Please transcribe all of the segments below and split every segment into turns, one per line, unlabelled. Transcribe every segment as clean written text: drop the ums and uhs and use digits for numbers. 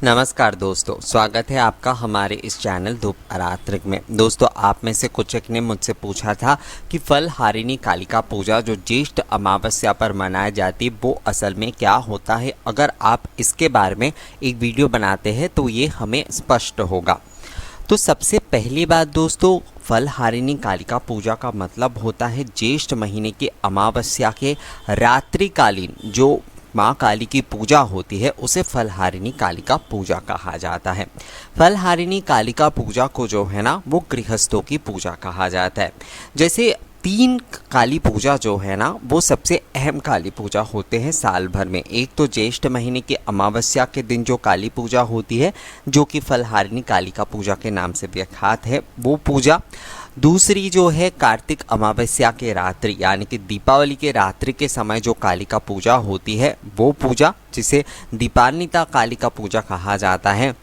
नमस्कार दोस्तों, स्वागत है आपका हमारे इस चैनल धूप आरात्रिक में। दोस्तों, आप में से कुछ एक ने मुझसे पूछा था कि फलहारिणी कालिका पूजा जो ज्येष्ठ अमावस्या पर मनाई जाती है वो असल में क्या होता है। अगर आप इसके बारे में एक वीडियो बनाते हैं तो ये हमें स्पष्ट होगा। तो सबसे पहली बात दोस्तों, फलहारिणी कालिका पूजा का मतलब होता है ज्येष्ठ महीने की अमावस्या के रात्रिकालीन जो माँ काली की पूजा होती है उसे फलहारिणी कालिका पूजा कहा जाता है। फलहारिणी कालिका पूजा को जो है ना वो गृहस्थों की पूजा कहा जाता है। जैसे 3 काली पूजा जो है ना वो सबसे अहम काली पूजा होते हैं साल भर में। एक तो ज्येष्ठ महीने की अमावस्या के दिन जो काली पूजा होती है जो कि फलहारिणी कालिका पूजा के नाम से विख्यात है वो पूजा। दूसरी जो है कार्तिक अमावस्या के रात्रि यानी कि दीपावली के रात्रि के समय जो कालिका पूजा होती है वो पूजा, जिसे दीपान्विता कालिका पूजा कहा जाता है।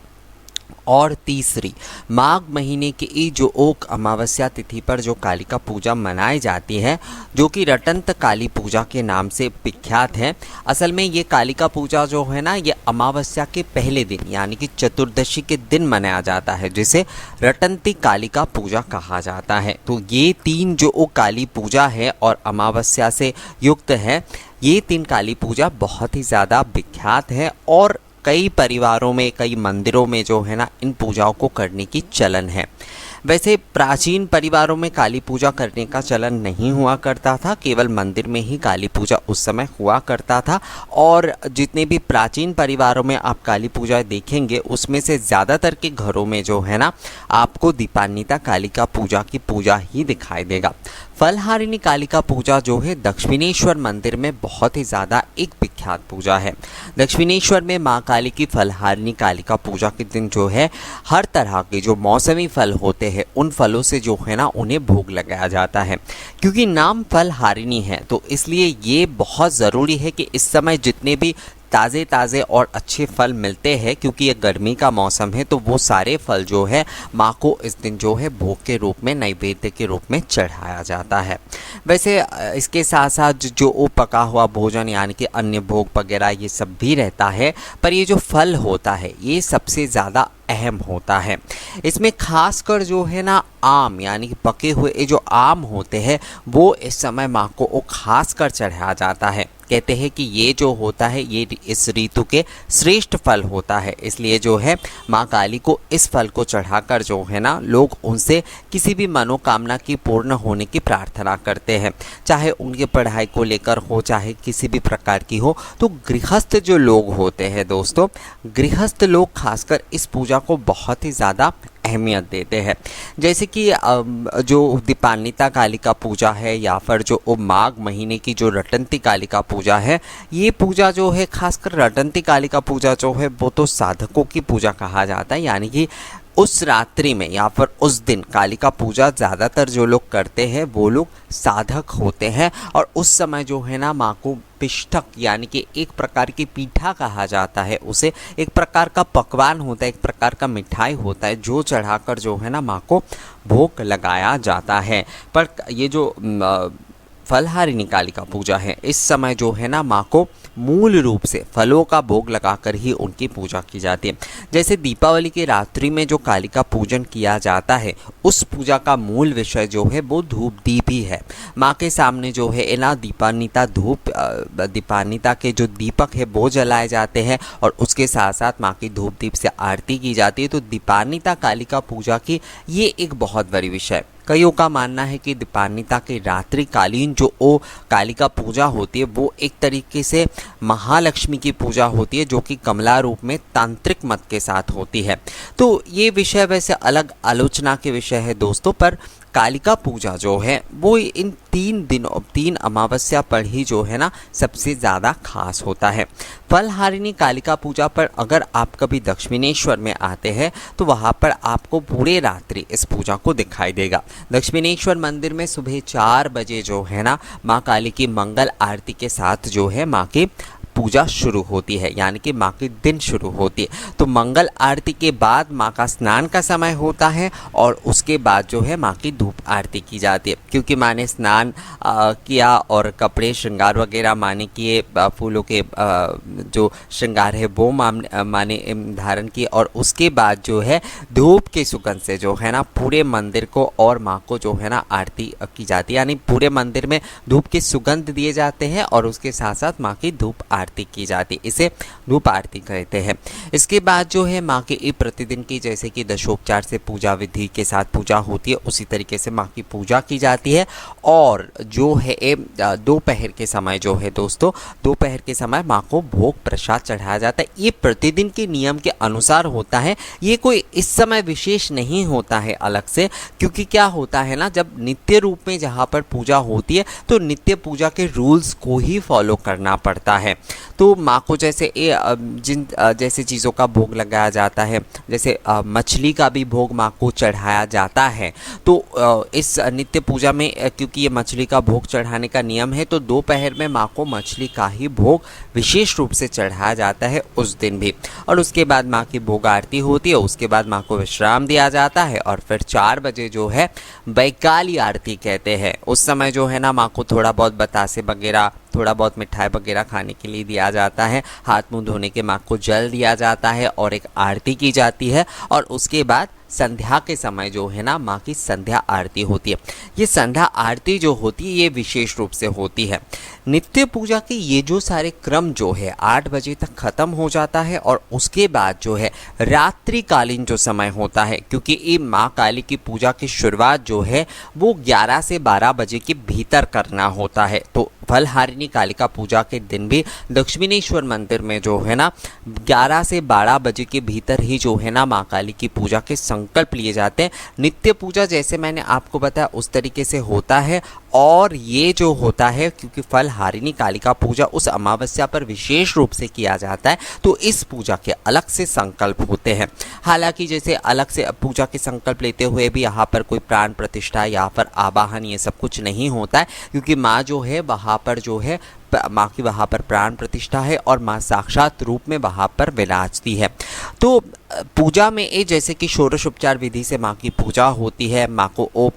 और तीसरी माघ महीने की जो ओक अमावस्या तिथि पर जो कालिका पूजा मनाई जाती है जो कि रटंत काली पूजा के नाम से विख्यात है। असल में ये कालिका पूजा जो है ना ये अमावस्या के पहले दिन यानी कि चतुर्दशी के दिन मनाया जाता है, जिसे रटंती कालिका पूजा कहा जाता है। तो ये 3 जो ओ काली पूजा है और अमावस्या से युक्त है, ये 3 काली पूजा बहुत ही ज़्यादा विख्यात है और कई परिवारों में, कई मंदिरों में जो है ना इन पूजाओं को करने की चलन है। वैसे प्राचीन परिवारों में काली पूजा करने का चलन नहीं हुआ करता था, केवल मंदिर में ही काली पूजा उस समय हुआ करता था। और जितने भी प्राचीन परिवारों में आप काली पूजा देखेंगे उसमें से ज़्यादातर के घरों में जो है ना आपको दीपान्विता कालिका पूजा की पूजा ही दिखाई देगा। फलहारिणी कालिका पूजा जो है दक्षिणेश्वर मंदिर में बहुत ही ज़्यादा एक विख्यात पूजा है। दक्षिणेश्वर में माँ काली की फलहारिणी कालिका पूजा के दिन जो है हर तरह के जो मौसमी फल होते हैं उन फलों से जो है ना उन्हें भोग लगाया जाता है। क्योंकि नाम फलहारिणी है तो इसलिए ये बहुत ज़रूरी है कि इस समय जितने भी ताज़े ताज़े और अच्छे फल मिलते हैं, क्योंकि ये गर्मी का मौसम है, तो वो सारे फल जो है माँ को इस दिन जो है भोग के रूप में, नैवेद्य के रूप में चढ़ाया जाता है। वैसे इसके साथ साथ जो वो पका हुआ भोजन यानी कि अन्य भोग वगैरह ये सब भी रहता है, पर ये जो फल होता है ये सबसे ज़्यादा अहम होता है। इसमें खासकर जो है ना आम यानी कि पके हुए जो आम होते हैं वो इस समय माँ को वो खास कर चढ़ाया जाता है। कहते हैं कि ये जो होता है ये इस ऋतु के श्रेष्ठ फल होता है, इसलिए जो है माँ काली को इस फल को चढ़ाकर जो है ना लोग उनसे किसी भी मनोकामना की पूर्ण होने की प्रार्थना करते हैं, चाहे उनके पढ़ाई को लेकर हो चाहे किसी भी प्रकार की हो। तो गृहस्थ जो लोग होते हैं दोस्तों, गृहस्थ लोग खासकर इस पूजा को बहुत ही ज़्यादा अहमियत देते हैं। जैसे कि जो दीपान्विता कालिका पूजा है या फिर जो माघ महीने की जो रटंती कालिका पूजा है, ये पूजा जो है खासकर रटंती कालिका पूजा जो है वो तो साधकों की पूजा कहा जाता है। यानी कि उस रात्रि में या फिर उस दिन कालिका पूजा ज़्यादातर जो लोग करते हैं वो लोग साधक होते हैं। और उस समय जो है ना माँ को पिष्ठक यानी कि एक प्रकार की पीठा कहा जाता है, उसे एक प्रकार का पकवान होता है, एक प्रकार का मिठाई होता है जो चढ़ाकर जो है ना माँ को भोग लगाया जाता है। पर ये जो फलहारिणी कालिका पूजा है इस समय जो है ना माँ को मूल रूप से फलों का भोग लगाकर ही उनकी पूजा की जाती है। जैसे दीपावली की रात्रि में जो कालिका पूजन किया जाता है उस पूजा का मूल विषय जो है वो धूप दीप ही है। माँ के सामने जो है ना दीपान्विता के जो दीपक है वो जलाए जाते हैं और उसके साथ साथ माँ की धूप दीप से आरती की जाती है। तो दीपान्विता कालिका पूजा की ये एक बहुत बड़ी विषय। कईयों का मानना है कि दीपान्विता की रात्रिकालीन जो ओ कालिका पूजा होती है वो एक तरीके से महालक्ष्मी की पूजा होती है जो कि कमला रूप में तांत्रिक मत के साथ होती है। तो ये विषय वैसे अलग आलोचना के विषय है दोस्तों, पर कालिका पूजा जो है वो इन 3 अमावस्या पर ही जो है ना सबसे ज़्यादा खास होता है। फलहारिणी कालिका पूजा पर अगर आप कभी दक्षिणेश्वर में आते हैं तो वहाँ पर आपको पूरे रात्रि इस पूजा को दिखाई देगा। दक्षिणेश्वर मंदिर में सुबह 4 बजे जो है ना माँ काली की मंगल आरती के साथ जो है माँ की पूजा शुरू होती है, यानी कि माँ की दिन शुरू होती है। तो मंगल आरती के बाद माँ का स्नान का समय होता है और उसके बाद जो है माँ की धूप आरती की जाती है। क्योंकि माँ ने स्नान किया और कपड़े श्रृंगार वगैरह माँ ने किए, फूलों के जो श्रृंगार है वो माँ ने धारण किए, और उसके बाद जो है धूप के सुगंध से जो है ना पूरे मंदिर को और माँ को जो है ना आरती की जाती है, यानी पूरे मंदिर में धूप के सुगंध दिए जाते हैं और उसके साथ साथ माँ की धूप आरती की जाती है। इसे धूप आरती कहते हैं। इसके बाद जो है माँ की प्रतिदिन की जैसे कि दशोपचार से पूजा विधि के साथ पूजा होती है, उसी तरीके से माँ की पूजा की जाती है। और जो है दोपहर के समय जो है दोस्तों, दोपहर के समय माँ को भोग प्रसाद चढ़ाया जाता है। ये प्रतिदिन के नियम के अनुसार होता है, ये कोई इस समय विशेष नहीं होता है अलग से। क्योंकि क्या होता है ना, जब नित्य रूप में जहाँ पर पूजा होती है तो नित्य पूजा के रूल्स को ही फॉलो करना पड़ता है। तो माँ को जैसे जैसे चीज़ों का भोग लगाया जाता है, जैसे मछली का भी भोग माँ को चढ़ाया जाता है। तो इस नित्य पूजा में क्योंकि ये मछली का भोग चढ़ाने का नियम है, तो दोपहर में माँ को मछली का ही भोग विशेष रूप से चढ़ाया जाता है उस दिन भी। और उसके बाद माँ की भोग आरती होती है, उसके बाद माँ को विश्राम दिया जाता है और फिर 4 बजे जो है बैकाली आरती कहते हैं। उस समय जो है ना माँ को थोड़ा बहुत बतासे वगैरह, थोड़ा बहुत मिठाई वगैरह खाने के लिए दिया जाता है। हाथ मुंह धोने के माँ को जल दिया जाता है और एक आरती की जाती है। और उसके बाद संध्या के समय जो है ना माँ की संध्या आरती होती है। ये संध्या आरती जो होती है ये विशेष रूप से होती है। नित्य पूजा के ये जो सारे क्रम जो है 8 बजे तक ख़त्म हो जाता है और उसके बाद जो है रात्रिकालीन जो समय होता है, क्योंकि ये माँ काली की पूजा की शुरुआत जो है वो 11 से 12 बजे के भीतर करना होता है। तो फलहारिणी कालिका पूजा के दिन भी दक्षिणेश्वर मंदिर में जो है ना 11 से 12 बजे के भीतर ही जो है ना माँ काली की पूजा के संकल्प लिए जाते हैं। नित्य पूजा जैसे मैंने आपको बताया उस तरीके से होता है। और ये जो होता है क्योंकि फलहारिणी कालिका पूजा उस अमावस्या पर विशेष रूप से किया जाता है, तो इस पूजा के अलग से संकल्प होते हैं। हालांकि जैसे अलग से पूजा के संकल्प लेते हुए भी यहाँ पर कोई प्राण प्रतिष्ठा या फिर आवाहन ये सब कुछ नहीं होता है, क्योंकि माँ जो है वहाँ पर जो है माँ की वहाँ पर प्राण प्रतिष्ठा है और माँ साक्षात रूप में वहाँ पर विराजती है। तो पूजा में ये जैसे कि षोडशोपचार विधि से माँ की पूजा होती है। माँ को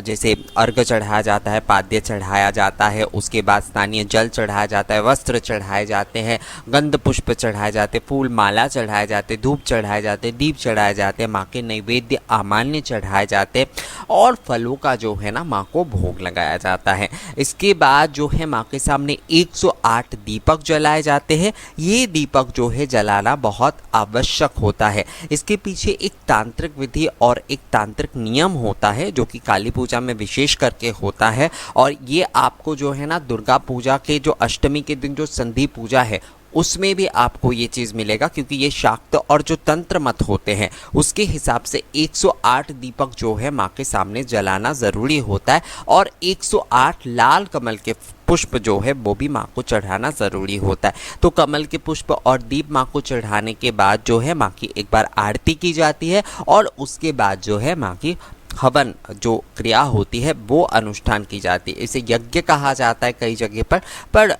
जैसे अर्घ चढ़ाया जाता है, पाद्य चढ़ाया जाता है, उसके बाद स्नानीय जल चढ़ाया जाता है, वस्त्र चढ़ाए जाते हैं, गंध पुष्प चढ़ाए जाते, फूल माला चढ़ाए जाते, धूप चढ़ाए जाते, दीप चढ़ाए जाते, माँ के नैवेद्य अमान्य चढ़ाए जाते और फलों का जो है ना माँ को भोग लगाया जाता है। इसके बाद जो है माँ के सामने 108 दीपक जलाए जाते हैं। ये दीपक जो है जलाना बहुत आवश्यक होता है। इसके पीछे एक तांत्रिक विधि और एक तांत्रिक नियम होता है जो कि काली पूजा में विशेष करके होता है। और ये आपको जो है ना दुर्गा पूजा के जो अष्टमी के दिन जो संधि पूजा है उसमें भी आपको ये चीज़ मिलेगा, क्योंकि ये शाक्त और जो तंत्र मत होते हैं उसके हिसाब से 108 दीपक जो है माँ के सामने जलाना ज़रूरी होता है और 108 लाल कमल के पुष्प जो है वो भी माँ को चढ़ाना ज़रूरी होता है। तो कमल के पुष्प और दीप माँ को चढ़ाने के बाद जो है माँ की एक बार आरती की जाती है और उसके बाद जो है माँ की हवन जो क्रिया होती है वो अनुष्ठान की जाती है। इसे यज्ञ कहा जाता है कई जगह पर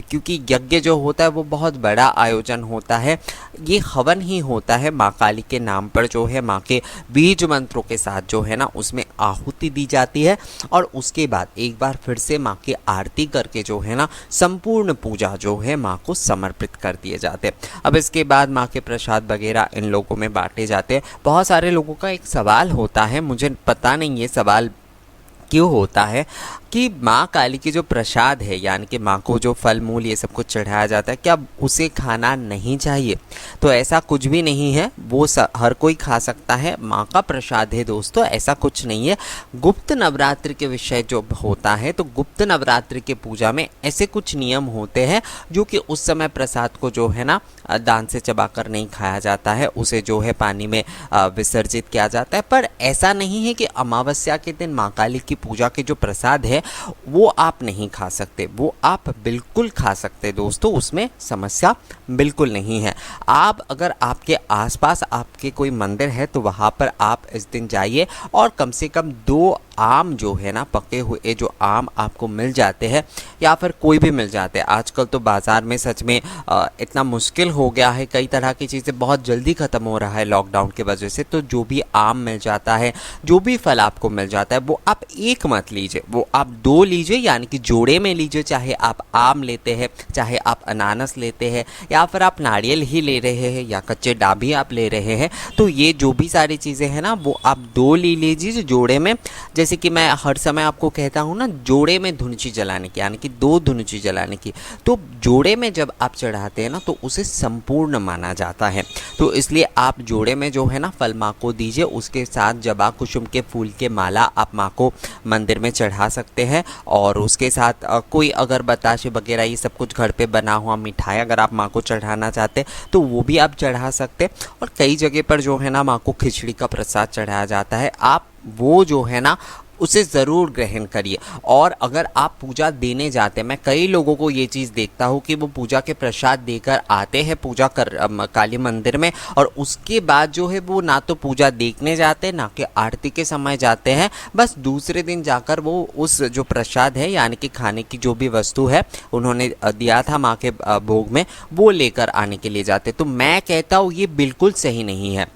क्योंकि यज्ञ जो होता है वो बहुत बड़ा आयोजन होता है। ये हवन ही होता है माँ काली के नाम पर, जो है माँ के बीज मंत्रों के साथ जो है ना उसमें आहुति दी जाती है और उसके बाद एक बार फिर से माँ की आरती करके जो है ना संपूर्ण पूजा जो है माँ को समर्पित कर दिए जाते हैं। अब इसके बाद माँ के प्रसाद वगैरह इन लोगों में बांटे जाते हैं। बहुत सारे लोगों का एक सवाल होता है, मुझे पता नहीं ये सवाल क्यों होता है, कि माँ काली की जो प्रसाद है यानी कि माँ को जो फल मूल ये सब कुछ चढ़ाया जाता है क्या उसे खाना नहीं चाहिए? तो ऐसा कुछ भी नहीं है, वो हर कोई खा सकता है। माँ का प्रसाद है दोस्तों, ऐसा कुछ नहीं है। गुप्त नवरात्रि के विषय जो होता है, तो गुप्त नवरात्रि के पूजा में ऐसे कुछ नियम होते हैं जो कि उस समय प्रसाद को जो है ना दान से चबाकर नहीं खाया जाता है, उसे जो है पानी में विसर्जित किया जाता है। पर ऐसा नहीं है कि अमावस्या के दिन माँ काली की पूजा के जो प्रसाद है वो आप नहीं खा सकते, वो आप बिल्कुल खा सकते दोस्तों, उसमें समस्या बिल्कुल नहीं है। आप अगर आपके आसपास आपके कोई मंदिर है तो वहाँ पर आप इस दिन जाइए और कम से कम 2 आम जो है ना, पके हुए जो आम आपको मिल जाते हैं या फिर कोई भी मिल जाते हैं। आजकल तो बाज़ार में सच में इतना मुश्किल हो गया है, कई तरह की चीज़ें बहुत जल्दी ख़त्म हो रहा है लॉकडाउन की वजह से। तो जो भी आम मिल जाता है, जो भी फल आपको मिल जाता है, वो आप एक मत लीजिए, वो आप 2 लीजिए, यानी कि जोड़े में लीजिए। चाहे आप आम लेते हैं, चाहे आप अनानास लेते हैं, या फिर आप नारियल ही ले रहे हैं, या कच्चे डाभी आप ले रहे हैं, तो ये जो भी सारी चीज़ें हैं ना, वो आप 2 ले लीजिए जोड़े में। जैसे कि मैं हर समय आपको कहता हूँ ना, जोड़े में धुनुची जलाने की, यानी कि 2 धुनुची जलाने की। तो जोड़े में जब आप चढ़ाते हैं ना, तो उसे संपूर्ण माना जाता है। तो इसलिए आप जोड़े में जो है ना फल माँ को दीजिए। उसके साथ जबा कुसुम के फूल के माला आप माँ को मंदिर में चढ़ा सकते हैं, और उसके साथ कोई अगर बताशे वगैरह ये सब कुछ घर पे बना हुआ मिठाई अगर आप माँ को चढ़ाना चाहते हैं तो वो भी आप चढ़ा सकते हैं। और कई जगह पर जो है ना माँ को खिचड़ी का प्रसाद चढ़ाया जाता है, आप वो जो है ना उसे ज़रूर ग्रहण करिए। और अगर आप पूजा देने जाते हैं, मैं कई लोगों को ये चीज़ देखता हूँ कि वो पूजा के प्रसाद देकर आते हैं पूजा कर काली मंदिर में, और उसके बाद जो है वो ना तो पूजा देखने जाते हैं, ना कि आरती के समय जाते हैं। बस दूसरे दिन जाकर वो उस जो प्रसाद है, यानी कि खाने की जो भी वस्तु है उन्होंने दिया था माँ के भोग में, वो लेकर आने के लिए जाते। तो मैं कहता हूँ ये बिल्कुल सही नहीं है।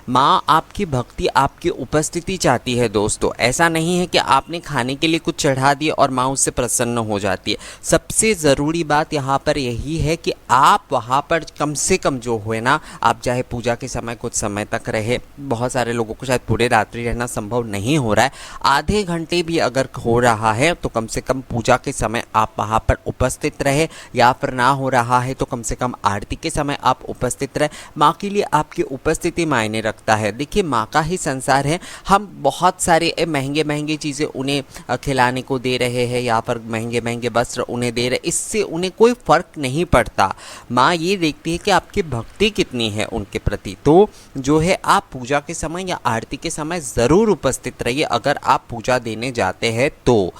माँ आपकी भक्ति, आपकी उपस्थिति चाहती है दोस्तों। ऐसा नहीं है कि आपने खाने के लिए कुछ चढ़ा दिया और माँ उससे प्रसन्न हो जाती है। सबसे ज़रूरी बात यहाँ पर यही है कि आप वहाँ पर कम से कम जो है ना, आप चाहे पूजा के समय कुछ समय तक रहे, बहुत सारे लोगों को शायद पूरे रात्रि रहना संभव नहीं हो रहा है, आधे घंटे भी अगर हो रहा है तो कम से कम पूजा के समय आप वहाँ पर उपस्थित रहे, या फिर ना हो रहा है तो कम से कम आरती के समय आप उपस्थित रहे। माँ के लिए आपकी उपस्थिति मायने रखता है। देखिए माँ का ही संसार है, हम बहुत सारे महंगे महंगे चीज़ें उन्हें खिलाने को दे रहे हैं, या फिर महंगे महंगे वस्त्र उन्हें दे रहे, इससे उन्हें कोई फ़र्क नहीं पड़ता। माँ ये देखती है कि आपकी भक्ति कितनी है उनके प्रति। तो जो है आप पूजा के समय या आरती के समय ज़रूर उपस्थित रहिए। अगर आप पूजा देने जाते हैं तो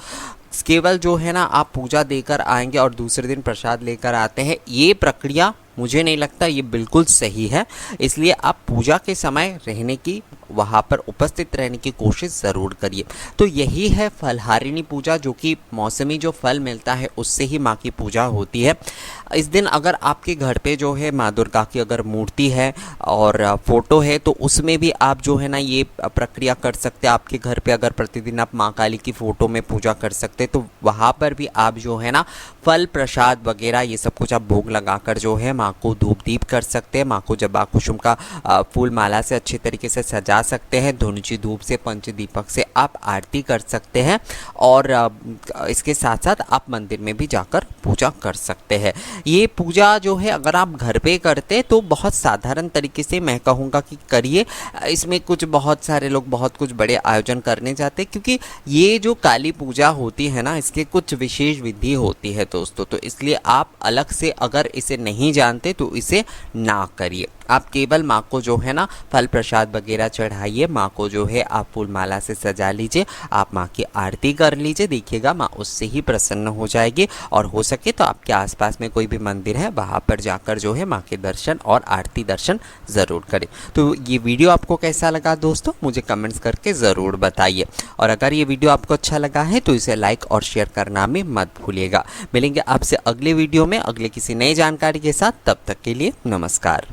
केवल जो है ना आप पूजा देकर आएंगे और दूसरे दिन प्रसाद लेकर आते हैं, ये प्रक्रिया मुझे नहीं लगता ये बिल्कुल सही है। इसलिए आप पूजा के समय रहने की, वहाँ पर उपस्थित रहने की कोशिश ज़रूर करिए। तो यही है फलहारिणी पूजा, जो कि मौसमी जो फल मिलता है उससे ही माँ की पूजा होती है। इस दिन अगर आपके घर पे जो है माँ दुर्गा की अगर मूर्ति है और फ़ोटो है, तो उसमें भी आप जो है ना ये प्रक्रिया कर सकते हैं। आपके घर पे अगर प्रतिदिन आप माँ काली की फ़ोटो में पूजा कर सकते हैं, तो वहाँ पर भी आप जो है ना फल प्रसाद वगैरह ये सब कुछ आप भोग लगाकर जो है माँ को धूप दीप कर सकते हैं। माँ को जबा कुसुम का फूल माला से अच्छे तरीके से सजा सकते हैं। धुनुची धूप से, पंच दीपक से आप आरती कर सकते हैं, और इसके साथ साथ आप मंदिर में भी जाकर पूजा कर सकते हैं। ये पूजा जो है अगर आप घर पे करते तो बहुत साधारण तरीके से मैं कहूँगा कि करिए। इसमें कुछ बहुत सारे लोग बहुत कुछ बड़े आयोजन करने जाते हैं, क्योंकि ये जो काली पूजा होती है ना, इसके कुछ विशेष विधि होती है दोस्तों। तो इसलिए आप अलग से अगर इसे नहीं जानते तो इसे ना करिए। आप केवल माँ को जो है ना फल प्रसाद वगैरह चढ़ाइए, माँ को जो है आप फूल माला से सजा लीजिए, आप माँ की आरती कर लीजिए। देखिएगा माँ उससे ही प्रसन्न हो जाएगी। और हो सके तो आपके आसपास में कोई भी मंदिर है वहाँ पर जाकर जो है माँ के दर्शन और आरती दर्शन ज़रूर करें। तो ये वीडियो आपको कैसा लगा दोस्तों, मुझे कमेंट्स करके ज़रूर बताइए। और अगर ये वीडियो आपको अच्छा लगा है तो इसे लाइक और शेयर करना भी मत भूलिएगा। मिलेंगे आपसे अगले वीडियो में अगले किसी नई जानकारी के साथ। तब तक के लिए नमस्कार।